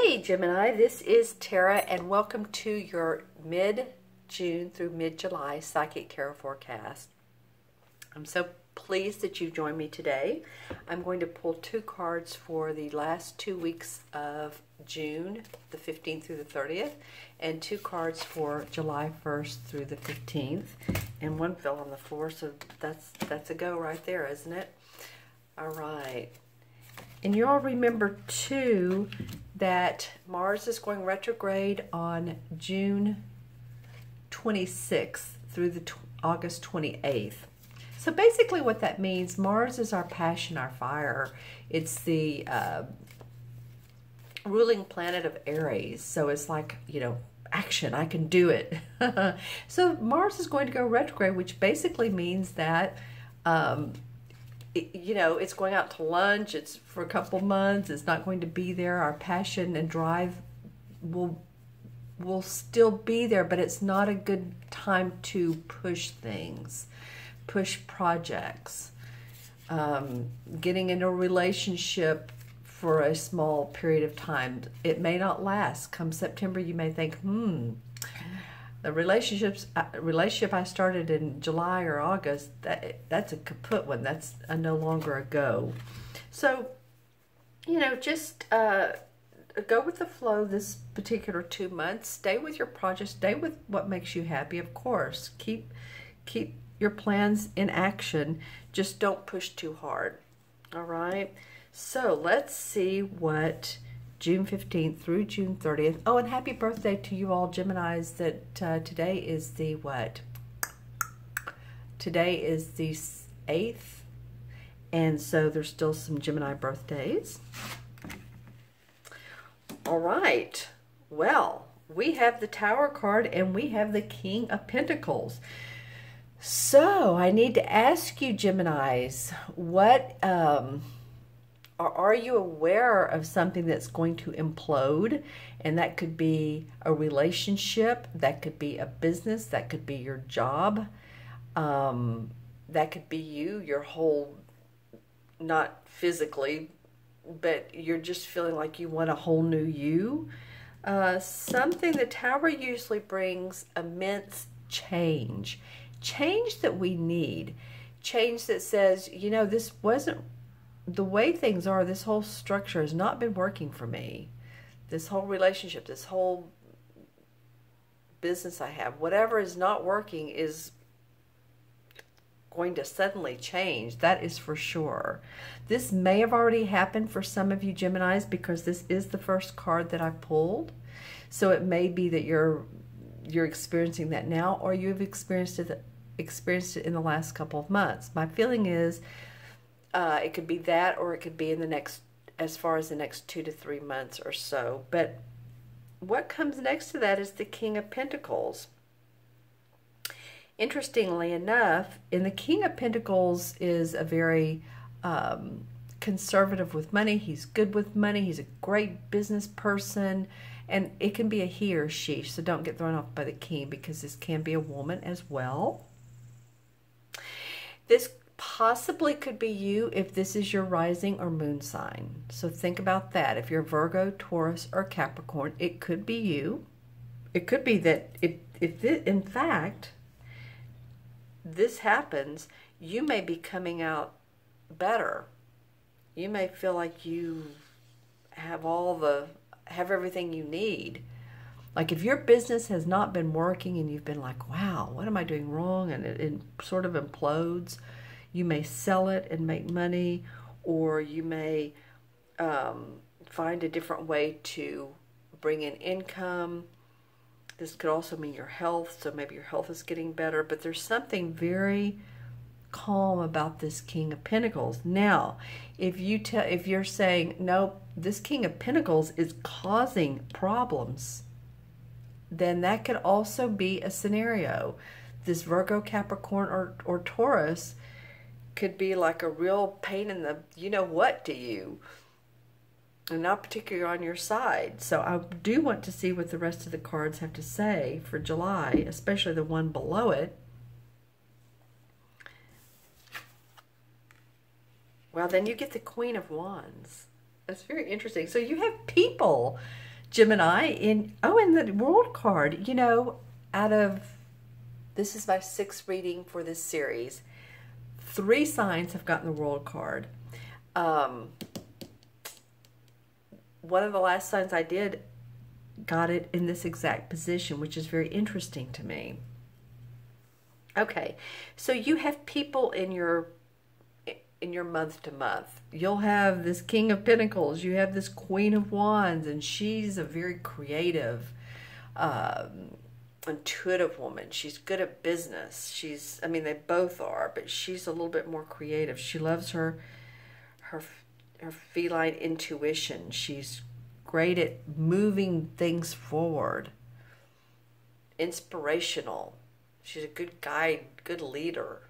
Hey Gemini, this is Tara and welcome to your mid-June through mid-July Psychic Tarot forecast. I'm so pleased that you joined me today. I'm going to pull two cards for the last 2 weeks of June, the 15th through the 30th, and two cards for July 1st through the 15th. And one fell on the floor, so that's a go right there, isn't it? All right. And you all remember, too, that Mars is going retrograde on June 26th through the August 28th. So basically what that means, Mars is our passion, our fire. It's the ruling planet of Aries. So it's like, you know, action, I can do it. So Mars is going to go retrograde, which basically means that you know, it's going out to lunch, it's for a couple months, it's not going to be there. Our passion and drive will still be there, but it's not a good time to push things, push projects. Getting into a relationship for a small period of time, it may not last. Come September, you may think, the relationship I started in July or August, that's a kaput one. That's no longer a go. So, you know, just go with the flow this particular 2 months. Stay with your project. Stay with what makes you happy, of course. Keep your plans in action. Just don't push too hard. All right? So let's see what June 15th through June 30th. Oh, and happy birthday to you all Geminis that today is the what? Today is the 8th. And so there's still some Gemini birthdays. All right. Well, we have the Tower card and we have the King of Pentacles. So I need to ask you Geminis, what are you aware of something that's going to implode? And that could be a relationship, that could be a business, that could be your job, that could be you, your whole, not physically, but you're just feeling like you want a whole new you. Something, the Tower usually brings immense change. Change that we need. Change that says, you know, this wasn't the way things are. This whole structure has not been working for me. This whole relationship, this whole business I have, whatever is not working is going to suddenly change. That is for sure. This may have already happened for some of you Geminis because this is the first card that I pulled. So it may be that you're experiencing that now, or you've experienced it in the last couple of months. My feeling is it could be that, or it could be in the next, as far as the next 2 to 3 months or so. But what comes next to that is the King of Pentacles. Interestingly enough, in the King of Pentacles is a very conservative with money. He's good with money. He's a great business person. And it can be a he or she, so don't get thrown off by the king, because this can be a woman as well. This possibly could be you if this is your rising or moon sign. So think about that. If you're Virgo, Taurus, or Capricorn, it could be you. It could be that if in fact this happens, you may be coming out better. You may feel like you have everything you need. Like if your business has not been working and you've been like, wow, what am I doing wrong? And it sort of implodes. You may sell it and make money, or you may find a different way to bring in income. This could also mean your health, so maybe your health is getting better, but there's something very calm about this King of Pentacles. Now, if you're saying, nope, this King of Pentacles is causing problems, then that could also be a scenario. This Virgo, Capricorn, or Taurus could be like a real pain in the you-know-what to you, and not particularly on your side. So I do want to see what the rest of the cards have to say for July, especially the one below it. Well, then you get the Queen of Wands. That's very interesting. So you have people Gemini, in the World card, you know, this is my 6th reading for this series. 3 signs have gotten the World card. One of the last signs I did got it in this exact position, which is very interesting to me. Okay, so you have people in your month to month. You'll have this King of Pentacles, you have this Queen of Wands, and she's a very creative, intuitive woman. She's good at business. I mean, they both are, but she's a little bit more creative. She loves her feline intuition. She's great at moving things forward. Inspirational. She's a good guide, good leader.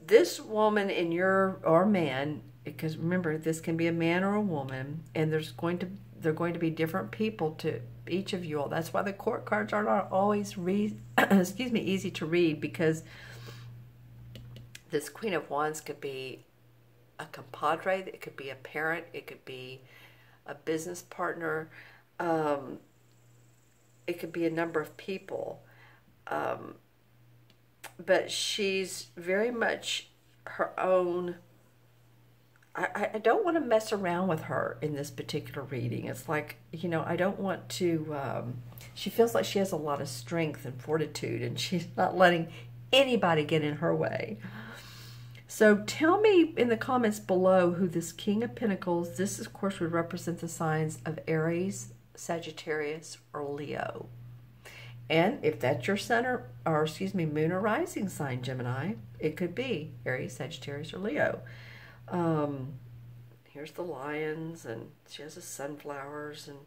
This woman or man, because remember, this can be a man or a woman, and they're going to be different people to each of you all. That's why the court cards are not always easy to read, because this Queen of Wands could be a compadre, it could be a parent, it could be a business partner, it could be a number of people. But she's very much her own. I don't want to mess around with her in this particular reading. It's like, you know, I don't want to, she feels like she has a lot of strength and fortitude, and she's not letting anybody get in her way. So tell me in the comments below who this King of Pentacles, this of course would represent the signs of Aries, Sagittarius, or Leo. And if that's your sun or moon or rising sign, Gemini, it could be Aries, Sagittarius, or Leo. Here's the lions, and she has the sunflowers, and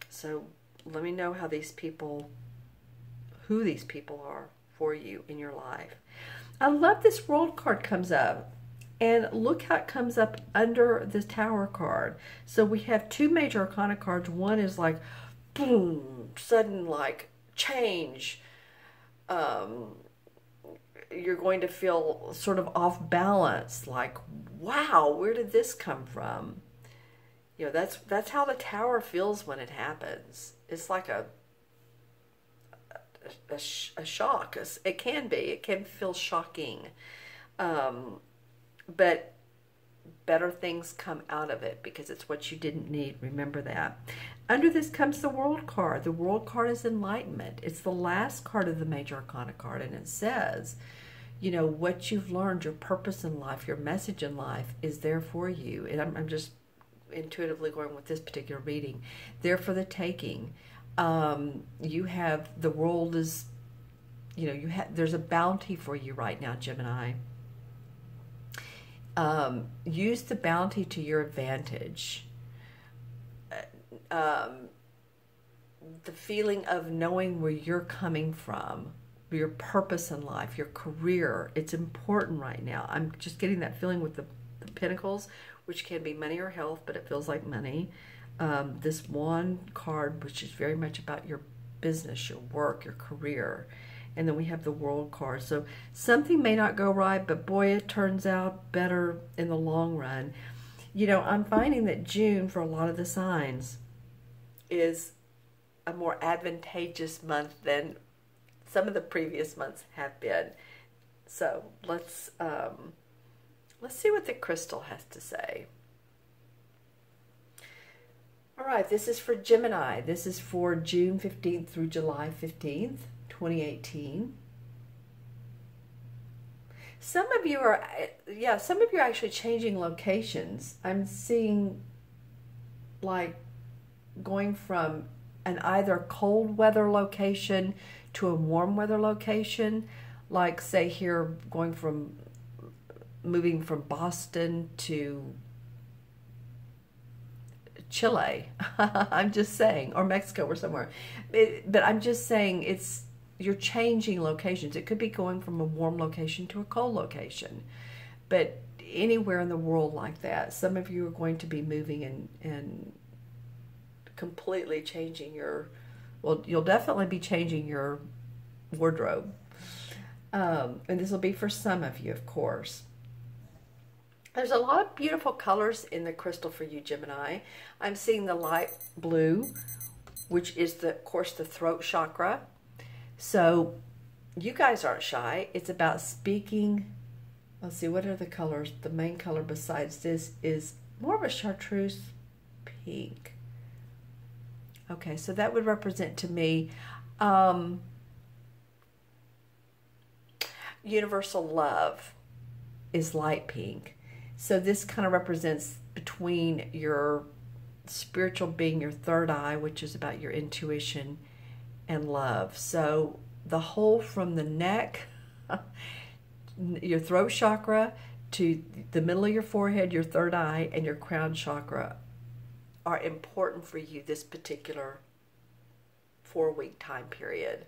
so let me know who these people are for you in your life. I love this World card comes up, and look how it comes up under the Tower card. So we have 2 major arcana cards. One is like, boom, sudden like change. You're going to feel sort of off balance, like, wow, where did this come from? You know, that's how the Tower feels when it happens. It's like a shock. It can feel shocking, but better things come out of it because it's what you didn't need. Remember that. Under this comes the World card. The World card is enlightenment. It's the last card of the major arcana card, and it says, you know, what you've learned, your purpose in life, your message in life is there for you. And I'm just intuitively going with this particular reading. There for the taking. You have, the world is, you know, there's a bounty for you right now, Gemini. Use the bounty to your advantage. The feeling of knowing where you're coming from, your purpose in life, your career, it's important right now. I'm just getting that feeling with the Pentacles, which can be money or health, but it feels like money. This Wand card, which is very much about your business, your work, your career. And then we have the World card. So something may not go right, but boy, it turns out better in the long run. You know, I'm finding that June, for a lot of the signs, is a more advantageous month than some of the previous months have been. So let's see what the crystal has to say. All right, this is for Gemini. This is for June 15th through July 15th, 2018. Some of you are actually changing locations. I'm seeing like going from an either cold weather location to a warm weather location. Like say here, moving from Boston to Chile. I'm just saying, or Mexico or somewhere. But I'm just saying you're changing locations. It could be going from a warm location to a cold location. But anywhere in the world like that, some of you are going to be moving and completely changing you'll definitely be changing your wardrobe. And this will be for some of you, of course. There's a lot of beautiful colors in the crystal for you, Gemini. I'm seeing the light blue, which is, of course, the throat chakra. So you guys aren't shy. It's about speaking. Let's see, what are the colors? The main color besides this is more of a chartreuse pink. Okay, so that would represent to me universal love is light pink. So this kind of represents between your spiritual being, your third eye, which is about your intuition and love. So the whole from the neck, your throat chakra, to the middle of your forehead, your third eye, and your crown chakra are important for you this particular 4-week time period.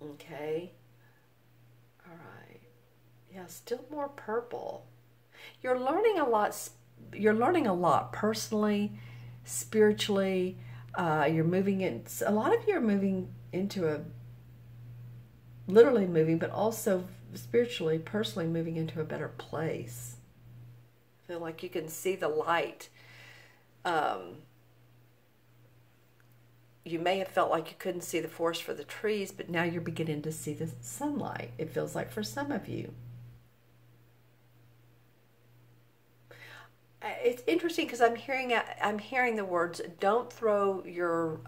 Okay. All right. Yeah, still more purple. You're learning a lot. You're learning a lot personally, spiritually. You're moving in. A lot of you are moving into a, literally moving, but also spiritually, personally moving into a better place. I feel like you can see the light. You may have felt like you couldn't see the forest for the trees, but now you're beginning to see the sunlight, it feels like, for some of you. It's interesting because I'm hearing the words, don't throw your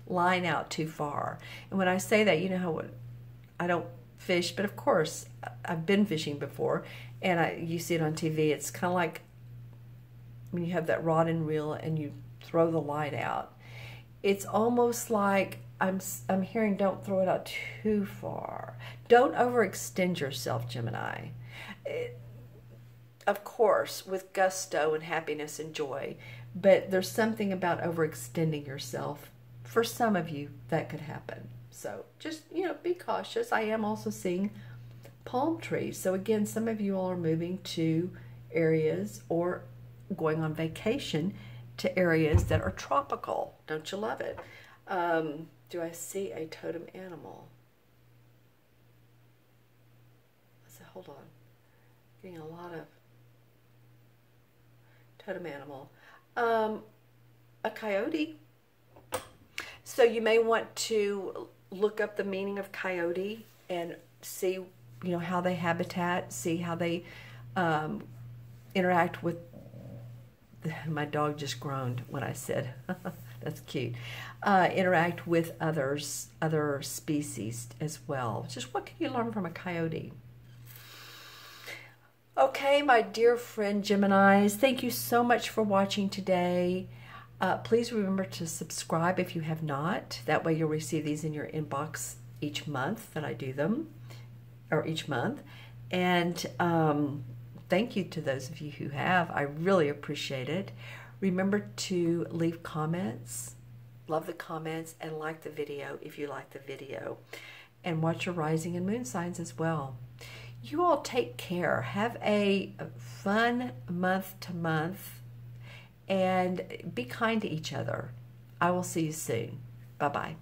line out too far. And when I say that, you know how I don't fish, but of course I've been fishing before, and you see it on TV. It's kind of like when you have that rod and reel and you throw the line out. It's almost like I'm hearing, don't throw it out too far. Don't overextend yourself, Gemini. Of course, with gusto and happiness and joy, but there's something about overextending yourself. For some of you, that could happen. So just, be cautious. I am also seeing palm trees. So again, some of you all are moving to areas or going on vacation to areas that are tropical. Don't you love it? Do I see a totem animal? Hold on. Getting a lot of totem animal. A coyote. So you may want to look up the meaning of coyote and see, how they habitat, see how they interact with. My dog just groaned when I said, that's cute. Interact with other species as well. Just what can you learn from a coyote? Okay, my dear friend Geminis, thank you so much for watching today. Please remember to subscribe if you have not. That way you'll receive these in your inbox each month that I do them, or each month. And thank you to those of you who have. I really appreciate it. Remember to leave comments, love the comments, and like the video if you like the video. And watch your rising and moon signs as well. You all take care. Have a fun month to month, and be kind to each other. I will see you soon. Bye-bye.